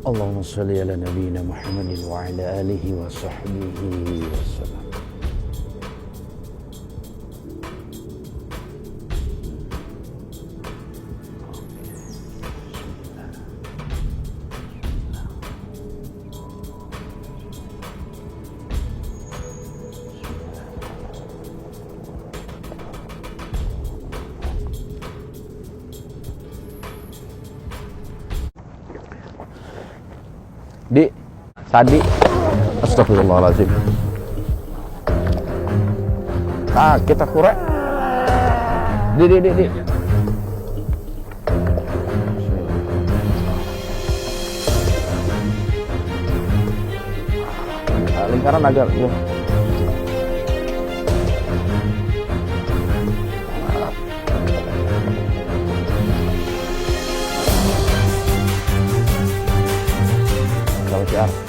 Allahumma sholli ala nabiyyina Muhammadin wa ala alihi wa sahbihi wasallam. Di, tadi, astagfirullahaladzim. Nah, kita kurek. Di. Nah, lingkaran agak, ya.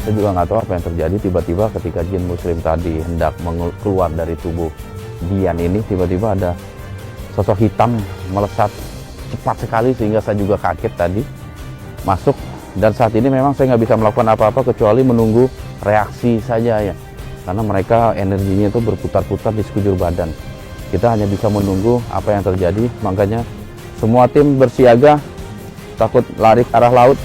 Saya juga nggak tahu apa yang terjadi, tiba-tiba ketika jin muslim tadi hendak keluar dari tubuh Dian ini, tiba-tiba ada sosok hitam melesat cepat sekali sehingga saya juga kaget tadi masuk. Dan saat ini memang saya nggak bisa melakukan apa-apa kecuali menunggu reaksi saja ya, karena mereka energinya itu berputar-putar di sekujur badan. Kita hanya bisa menunggu apa yang terjadi, makanya semua tim bersiaga, takut lari ke arah laut.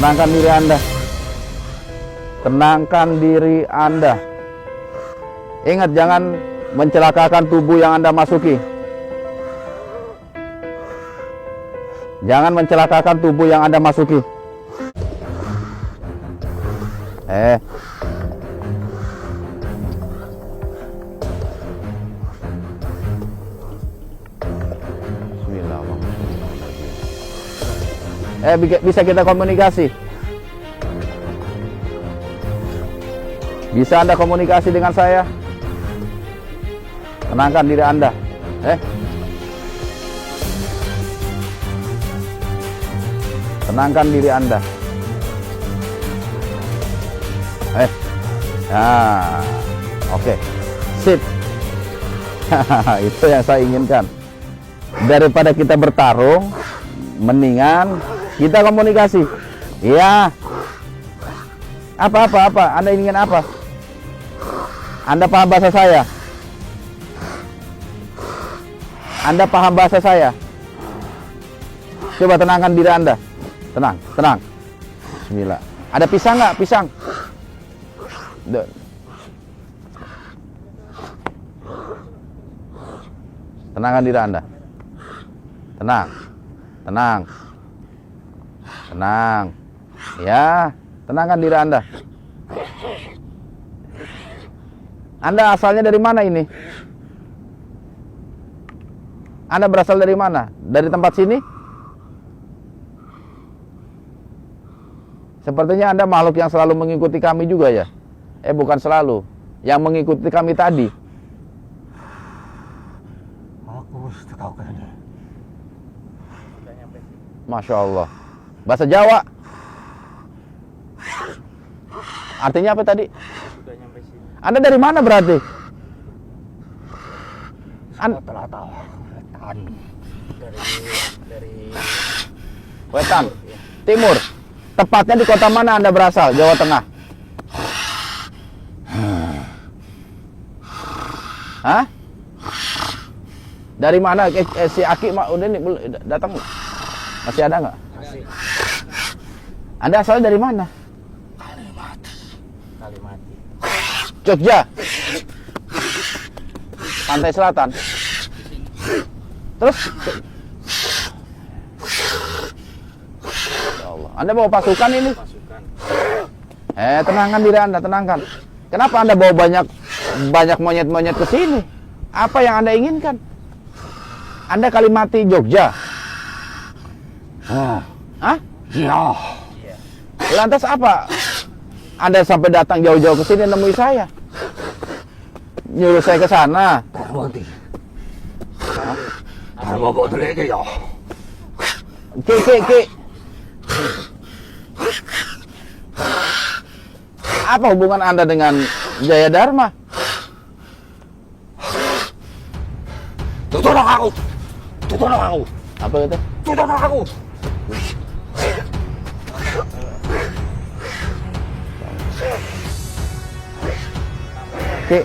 Tenangkan diri Anda. Tenangkan diri Anda. Ingat, jangan mencelakakan tubuh yang Anda masuki. Jangan mencelakakan tubuh yang Anda masuki. Bisa kita komunikasi. Bisa Anda komunikasi dengan saya? Tenangkan diri Anda. Tenangkan diri Anda. Nah, oke. Sip. Itu yang saya inginkan. Daripada kita bertarung, mendingan kita komunikasi. Iya. Apa? Anda ingin apa? Anda paham bahasa saya? Anda paham bahasa saya? Coba tenangkan diri Anda. Tenang. Bismillah. Ada pisang nggak? Pisang. Tenangkan diri Anda. Tenang. Ya, tenangkan diri Anda. Anda asalnya dari mana ini? Anda berasal dari mana? Dari tempat sini? Sepertinya Anda makhluk yang selalu mengikuti kami juga ya? Bukan selalu. Yang mengikuti kami tadi. Aku tahu kan. Masya Allah. Bahasa Jawa. Artinya apa tadi? Anda dari mana berarti? Telah tahu. Dari Wetan. Timur. Tepatnya di kota mana Anda berasal? Jawa Tengah. Hah? Dari mana? Si Aki udah nih datang. Masih ada nggak? Masih. Anda asalnya dari mana? Kalimati. Jogja. Pantai Selatan. Terus ya Allah. Anda bawa pasukan ini? Pasukan. Tenangkan diri Anda, tenangkan. Kenapa Anda bawa banyak monyet-monyet ke sini? Apa yang Anda inginkan? Anda Kalimati Jogja? Oh, Hah? iya. Lantas apa? Anda sampai datang jauh-jauh ke sini nemui saya? Nyuruh saya ke sana? Darmo di. Darmo kok deleke ya? Ki. Apa hubungan Anda dengan Jaya Dharma? Tutulong ako! Tutulong ako! Apa itu? Tutulong ako! Ki.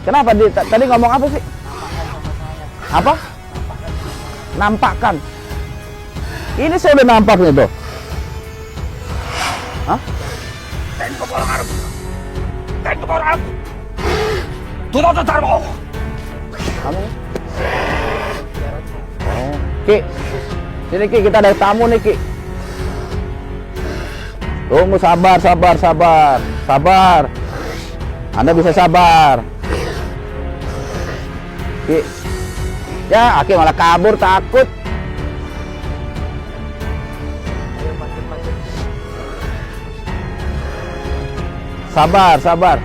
Kenapa tadi ngomong apa sih? Apa? Nampakkan. Ini saya udah nampak nih tuh. Hah? Ten ko parang arap! Ten ko parang arap! Tutulong sa Darmo! Kamu? Oh, Ki. Sini Ki, kita ada tamu nih Ki. Tunggu, sabar. Anda bisa sabar. Ki. Ya, Aki malah kabur takut. Sabar.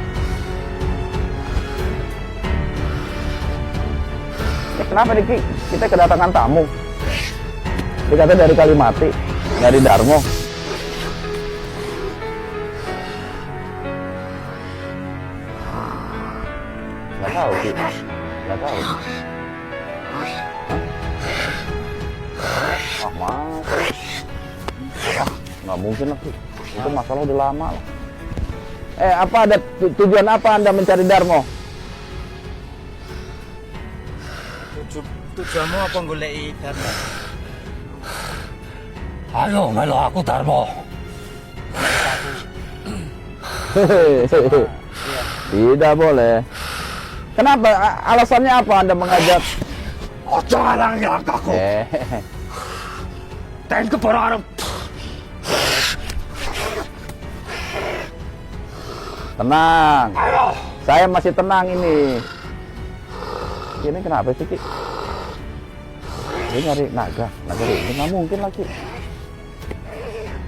Kenapa nih Ki? Kita kedatangan tamu. Dikata dari Kalimati, dari Darmo. Nggak tahu Ki. Nggak tahu. Hah? Masa? Nggak mungkin lah Ki. Itu masalah udah lama lah. Apa ada tujuan apa Anda mencari Darmo? Tujuanmu apa goleki Dharma? Ayo, melo aku Darmo! Tidak boleh. Kenapa? Alasannya apa Anda mengajak? Ojo halangi langkahku! Ten ko parang arap! Tenang. Ayo! Saya masih tenang ini. Ini kenapa sih Ki? Dia nyari naga ini nggak mungkin lagi.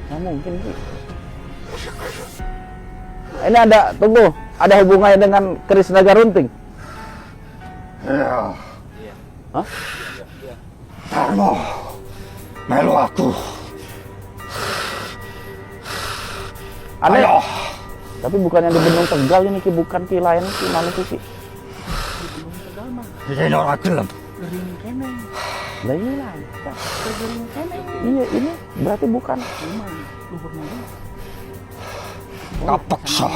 Nggak mungkin Ki. Ini ada hubungannya dengan keris naga runting? Iya. Hah? Darmo! Melo aku! Aneh. Ayo! Tapi bukan yang di Gunung Tegal ini Ki, bukan Ki, lain Ki, mana sih Ki? Ini orang gelem. Gering kene. Lah ini lah. Gering kene. Iya, ini berarti bukan. Luhur mana? Kapaksa.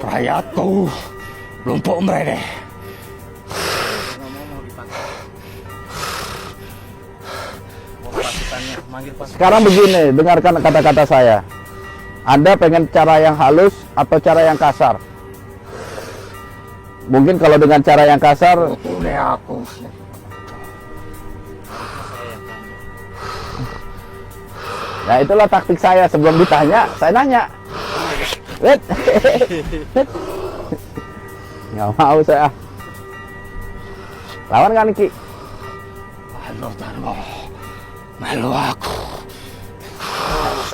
Rakyatku lumpuh merene. Ngomong mau dipakai. Mau pasukannya manggil pasukan. Sekarang begini, dengarkan kata-kata saya. Anda pengen cara yang halus atau cara yang kasar? Mungkin kalau dengan cara yang kasar, Tune aku. nah itulah taktik saya. Sebelum ditanya, saya nanya. Wait. Nggak mau saya. Lawan kan Ki? Melo Darmo. Melo aku.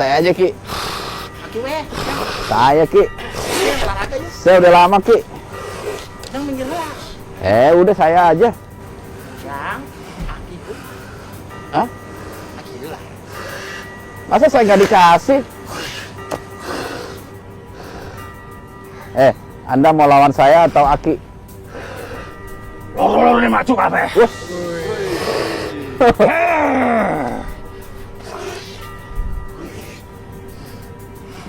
Saya aja Ki. Aki weh, Saya Ki. olahraga yuk. Saya udah lama Ki. Yang minggir lah. Udah saya aja. Yang aki itu. Hah? Aki itu lah. Masa saya nggak dikasih? Anda mau lawan saya atau Aki? Loro ini maju kabeh. Wus.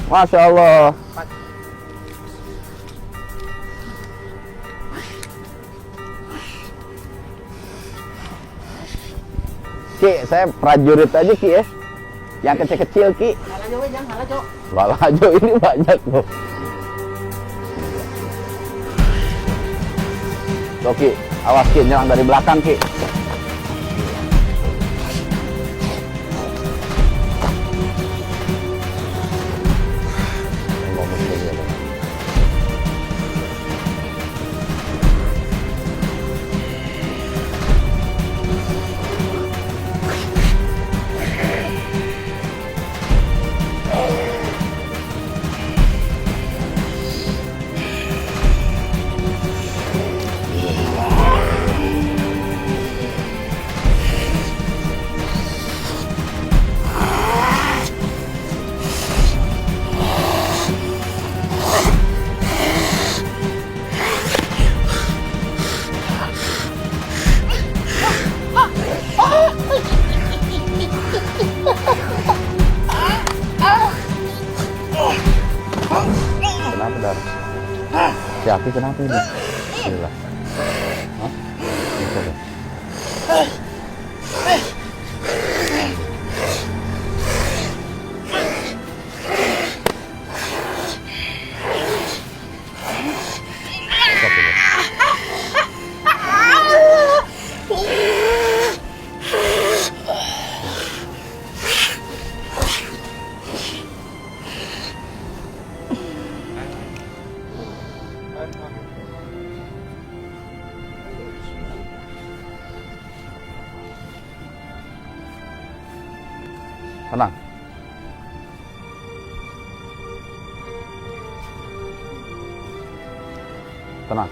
Masya Allah. Ki, saya prajurit aja Ki ya. Yang kecil-kecil Ki. Halah jo, yang halah jo. Balajo ini banyak loh. Tuh Ki, awas Ki, nyerang dari belakang Ki. Kaki kenapa ini? Gila. Hah? Bisa deh. Tenang. Tenang.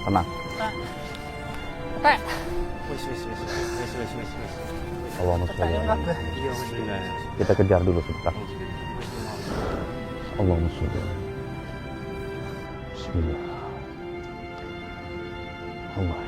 Tenang. Pak. Allahumma sholli ala Muhammad. Kita kejar dulu sebentar. Allahumma sholli. Bismillah. Allah.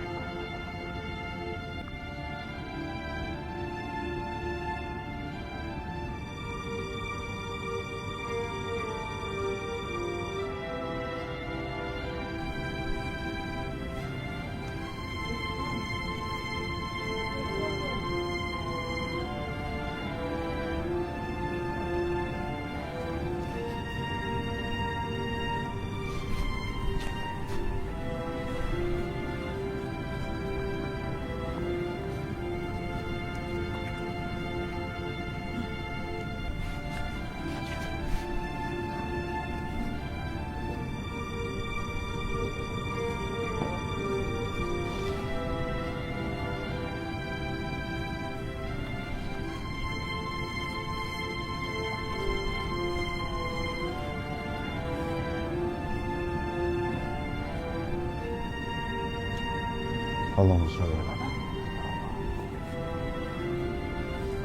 Allahumma sholli ala Muhammad.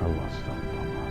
Allah astagfirullah.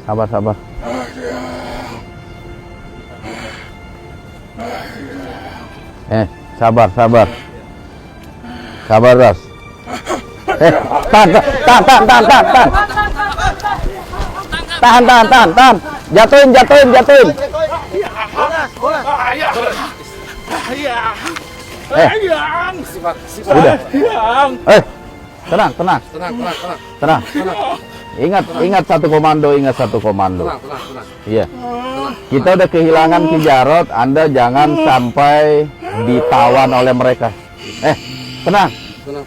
Sabar, sabar. Sabar, sabar. Sabar, Ras. Tahan. Jatuhin. Udah. Tenang. Ingat satu komando. Iya. Kita udah kehilangan Ki Jarod, Anda jangan sampai ditawan oleh mereka. Tenang.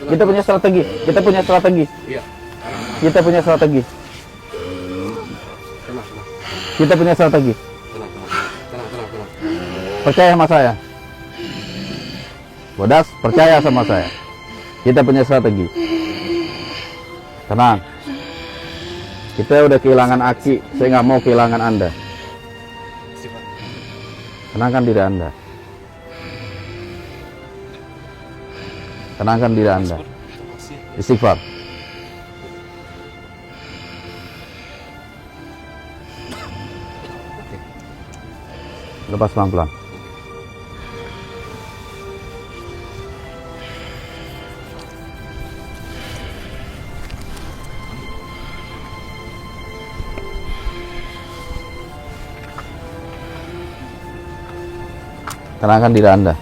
Kita punya strategi. Percaya sama saya. Bodas, percaya sama saya. Kita punya strategi. Tenang. Kita udah kehilangan Aki, saya nggak mau kehilangan Anda. Tenangkan diri Anda. Istighfar. Lepas pelan-pelan. Tenangkan diri Anda.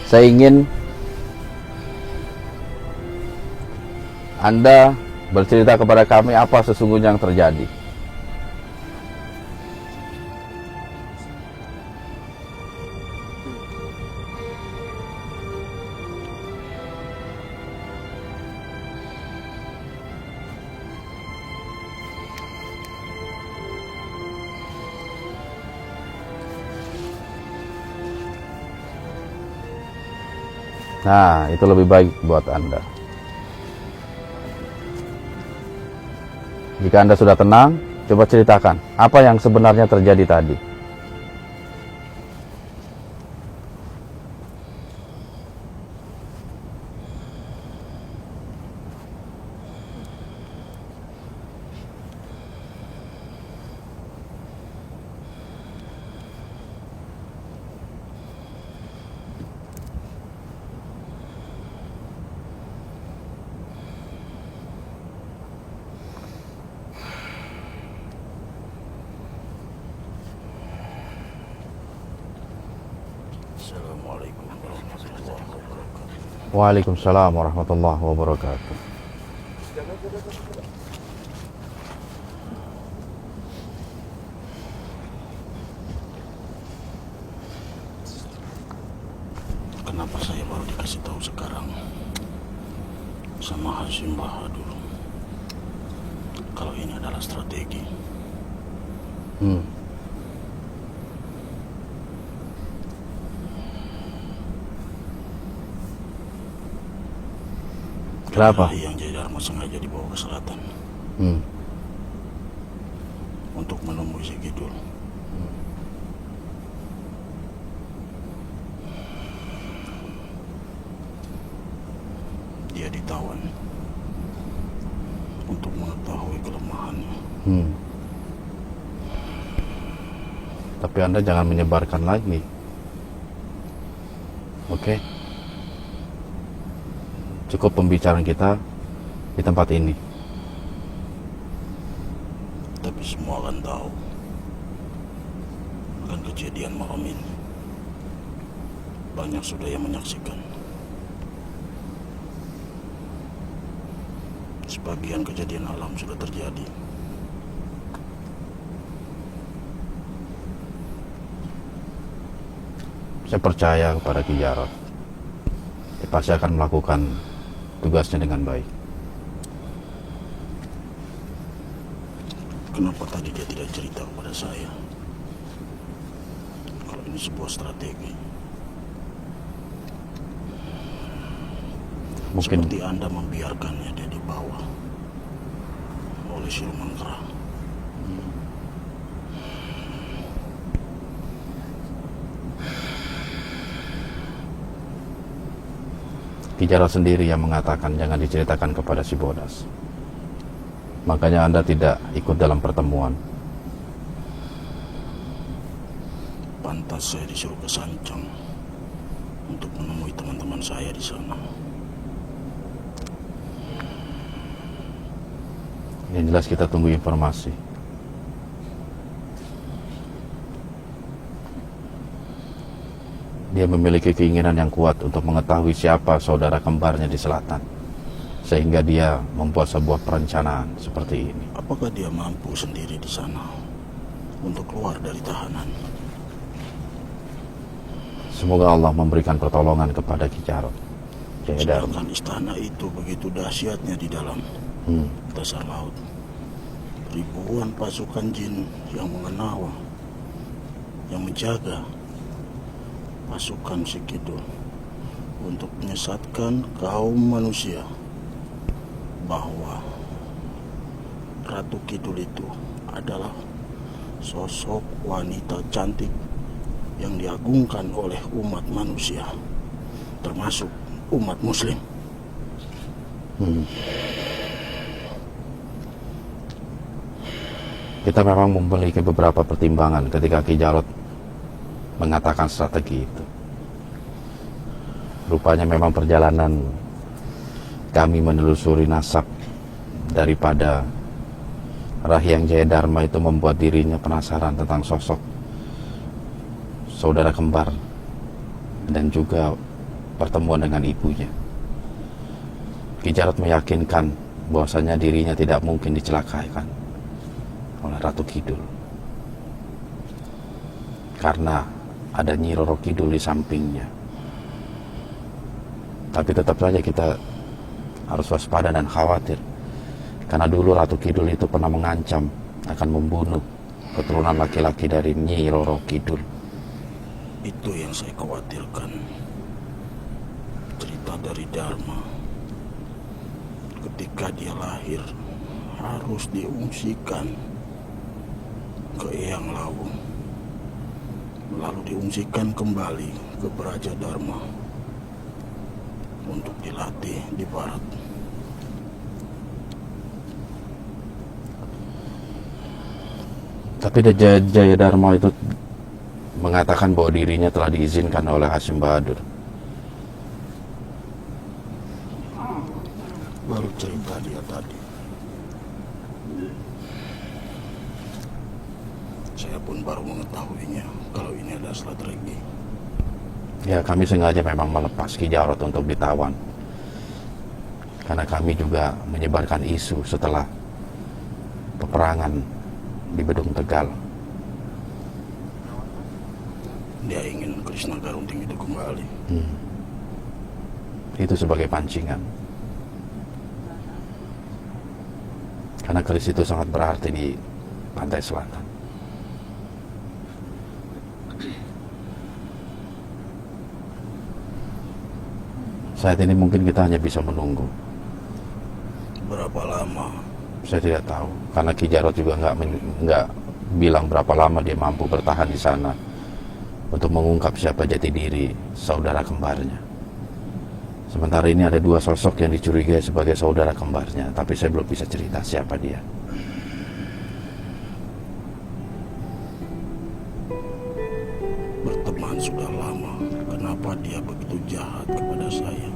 Saya ingin Anda bercerita kepada kami apa sesungguhnya yang terjadi. Nah, itu lebih baik buat Anda. Jika Anda sudah tenang, coba ceritakan apa yang sebenarnya terjadi tadi. Assalamualaikum warahmatullahi wabarakatuh. Waalaikumsalam warahmatullahi wabarakatuh. Kenapa saya baru dikasih tahu sekarang sama Hashim Bahadur kalau ini adalah strategi? Kenapa? Yang Jayadharma sengaja dibawa ke selatan untuk menemui si Kidul. Dia ditawan untuk mengetahui kelemahannya. Tapi Anda jangan menyebarkan lagi. Oke? Cukup pembicaraan kita di tempat ini. Tapi semua akan tahu akan kejadian malam ini. Banyak sudah yang menyaksikan. Sebagian kejadian alam sudah terjadi. Saya percaya kepada Ki Jarot. Dia pasti akan melakukan tugasnya dengan baik. Kenapa tadi dia tidak cerita kepada saya kalau ini sebuah strategi? Mungkin Seperti Anda membiarkannya dia dibawa oleh siluman kera. Ki Jarot sendiri yang mengatakan jangan diceritakan kepada si Bodas. Makanya Anda tidak ikut dalam pertemuan. Pantas saya disuruh ke Sancang untuk menemui teman-teman saya di sana. Yang jelas kita tunggu informasi. Dia memiliki keinginan yang kuat untuk mengetahui siapa saudara kembarnya di selatan. Sehingga dia membuat sebuah perencanaan seperti ini. Apakah dia mampu sendiri di sana untuk keluar dari tahanan? Semoga Allah memberikan pertolongan kepada Ki Jarot. Jayadharma. Sedangkan istana itu begitu dahsyatnya di dalam dasar laut. Ribuan pasukan jin yang mengenawa, yang menjaga pasukan si Kidul untuk menyesatkan kaum manusia bahwa Ratu Kidul itu adalah sosok wanita cantik yang diagungkan oleh umat manusia, termasuk umat Muslim. Kita memang memiliki beberapa pertimbangan ketika Ki Jarot mengatakan strategi itu. Rupanya memang perjalanan kami menelusuri nasab daripada Rahyang Jayadharma itu membuat dirinya penasaran tentang sosok saudara kembar dan juga pertemuan dengan ibunya. Ki Jarot meyakinkan bahwasanya dirinya tidak mungkin dicelakaikan oleh Ratu Kidul karena ada Nyi Roro Kidul di sampingnya. Tapi tetap saja kita harus waspada dan khawatir karena dulu Ratu Kidul itu pernah mengancam akan membunuh keturunan laki-laki dari Nyi Roro Kidul. Itu yang saya khawatirkan. Cerita amanat dari Dharma. Ketika dia lahir, harus diungsikan ke Eyang Lawu, lalu diungsikan kembali ke Praja Dharma untuk dilatih di barat. Tapi Jaya Dharma itu mengatakan bahwa dirinya telah diizinkan oleh Hashim Bahadur. Baru cerita dia tadi. Saya pun baru mengetahuinya kalau ini adalah strategi. Ya, kami sengaja memang melepas Ki Jarot untuk ditawan. Karena kami juga menyebarkan isu setelah peperangan di Bedung Tegal. Dia ingin Krishna Garunting itu kembali. Itu sebagai pancingan. Karena keris itu sangat berarti di pantai selatan. Saat ini mungkin kita hanya bisa menunggu. Berapa lama? Saya tidak tahu. Karena Ki Jarot juga nggak bilang berapa lama dia mampu bertahan di sana untuk mengungkap siapa jati diri saudara kembarnya. Sementara ini ada dua sosok yang dicurigai sebagai saudara kembarnya, tapi saya belum bisa cerita siapa dia. Berteman sudah lama, kenapa dia begitu jahat kepada saya?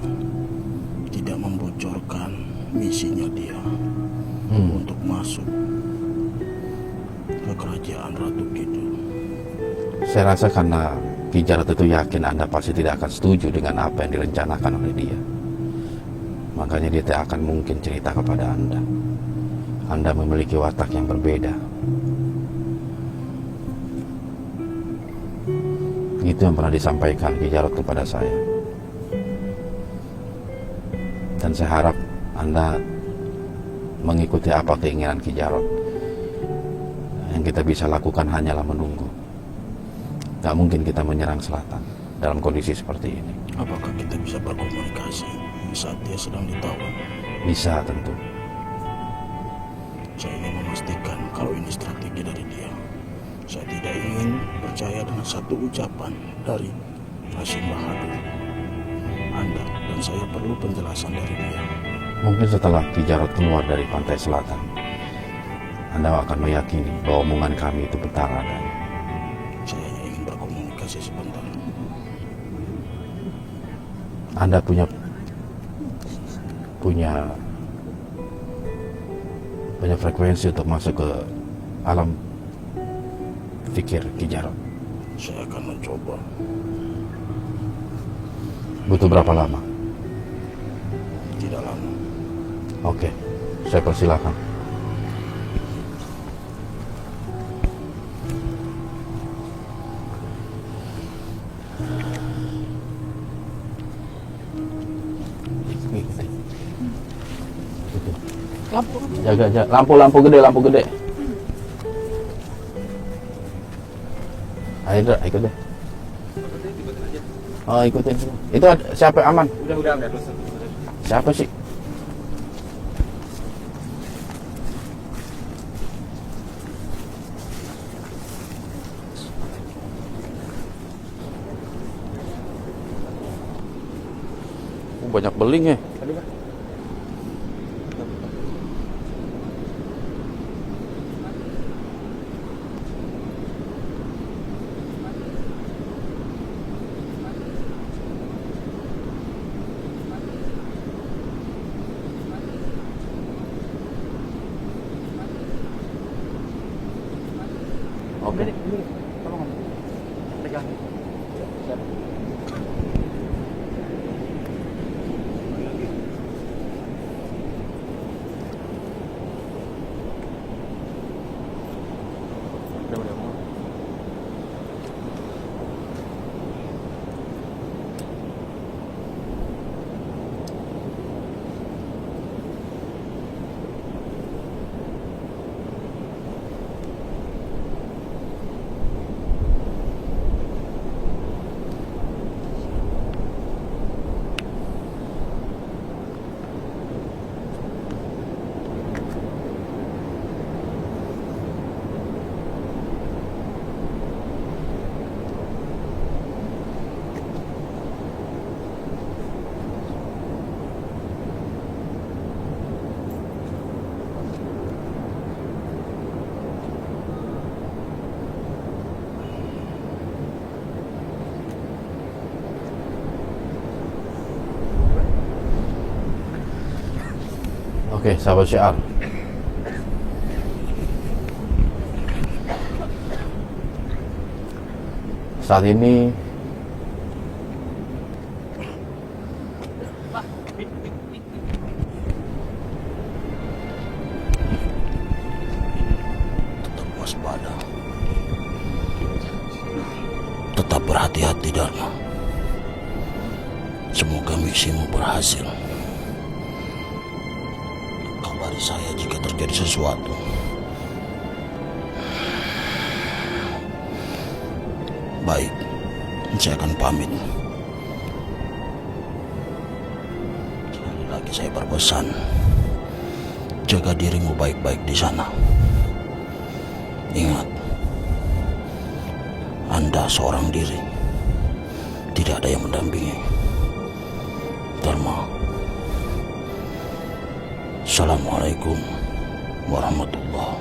Tidak membocorkan misinya dia untuk masuk ke kerajaan Ratu Kidul. Saya rasa karena Ki Jarot itu yakin Anda pasti tidak akan setuju dengan apa yang direncanakan oleh dia. Makanya dia tidak akan mungkin cerita kepada Anda. Anda memiliki watak yang berbeda. Itu yang pernah disampaikan Ki Jarot kepada saya. Dan saya harap Anda mengikuti apa keinginan Ki Jarot. Yang kita bisa lakukan hanyalah menunggu. Gak mungkin kita menyerang selatan dalam kondisi seperti ini. Apakah kita bisa berkomunikasi saat dia sedang ditawan? Bisa tentu. Saya ingin memastikan kalau ini strategi dari dia. Saya tidak ingin percaya dengan satu ucapan dari Hashim Bahadur. Anda dan saya perlu penjelasan dari dia. Mungkin setelah Ki Jarot keluar dari pantai selatan, Anda akan meyakini bahwa omongan kami itu benar adanya. Saya hanya ingin berkomunikasi sebentar. Anda punya frekuensi untuk masuk ke alam pikir Ki Jarot. Saya akan mencoba. Butuh berapa lama? Tidak lama. Oke, saya persilakan. Jaga lampu gede. Ayo Dra, ikut deh. Oh, ikutin. Itu siapa aman? Udah terus. Siapa sih? Banyak beling ya. Oke. Tolong pegang. Oke, sahabat syiar. Saat ini tetap waspada, tetap berhati-hati Dharma. Semoga misimu berhasil. Kabari saya jika terjadi sesuatu. Baik, saya akan pamit. Sekali lagi saya berpesan, jaga dirimu baik-baik di sana. Ingat, Anda seorang diri, tidak ada yang mendampingi. Dharma. Assalamualaikum warahmatullahi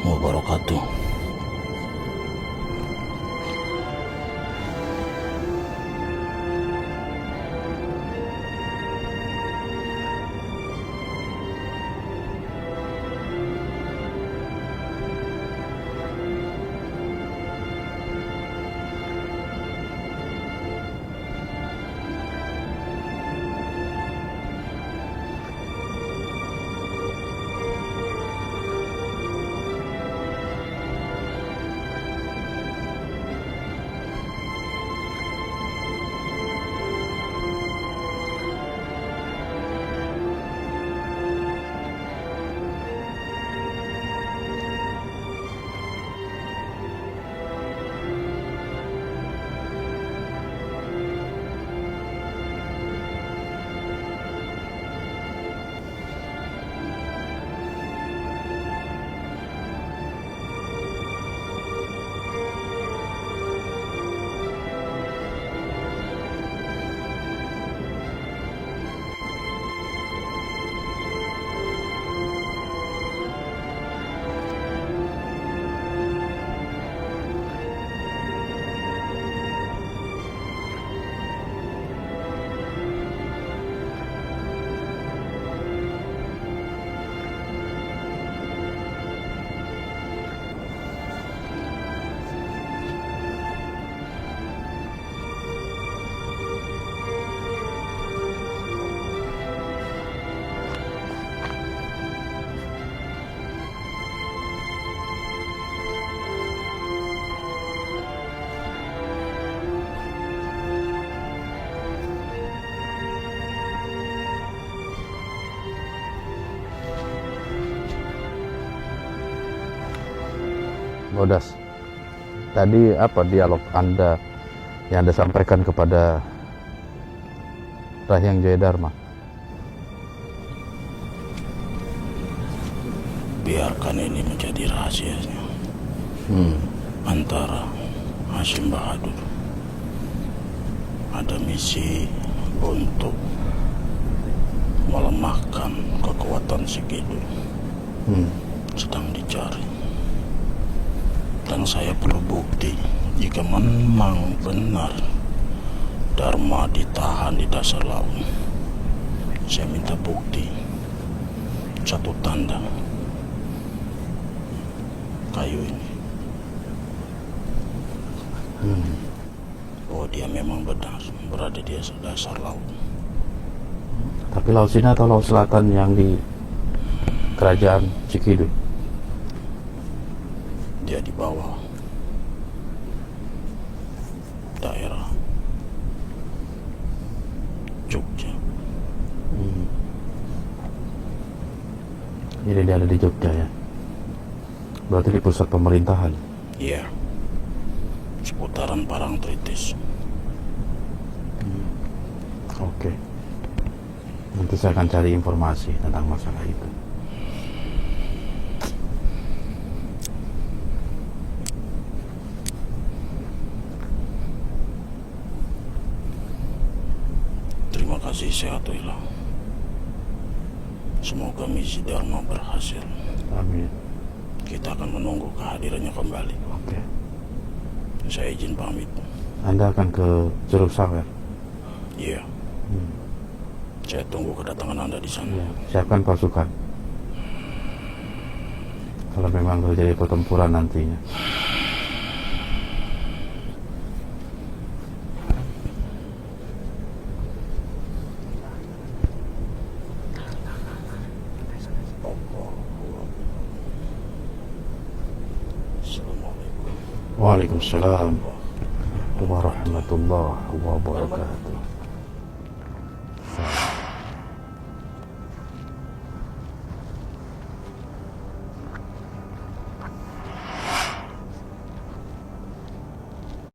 wabarakatuh. Bodas, tadi apa dialog Anda yang Anda sampaikan kepada Rahyang Jayadharma? Biarkan ini menjadi rahasianya antara Hasyim Bahadur. Ada misi untuk melemahkan kekuatan Sikidu, sedang dicari. Dan saya perlu bukti jika memang benar Dharma ditahan di dasar laut. Saya minta bukti, satu tanda kayu ini, bahwa dia memang benar berada di dasar laut. Tapi Laut Cina atau Laut Selatan yang di kerajaan Cikidu? Dia di bawah daerah Jogja. Jadi dia ada di Jogja ya? Berarti di pusat pemerintahan? Iya, seputaran Parangtritis. Oke. Nanti saya akan cari informasi tentang masalah itu. Terima kasih Sehatullah. Semoga misi Dharma berhasil. Amin. Kita akan menunggu kehadirannya kembali. Oke. Saya izin pamit. Anda akan ke Curug Sawer? Iya. Saya tunggu kedatangan Anda di sana. Ya, siapkan pasukan. Kalau memang terjadi pertempuran nantinya. Assalamualaikum. Waalaikumsalam warahmatullahi wabarakatuh.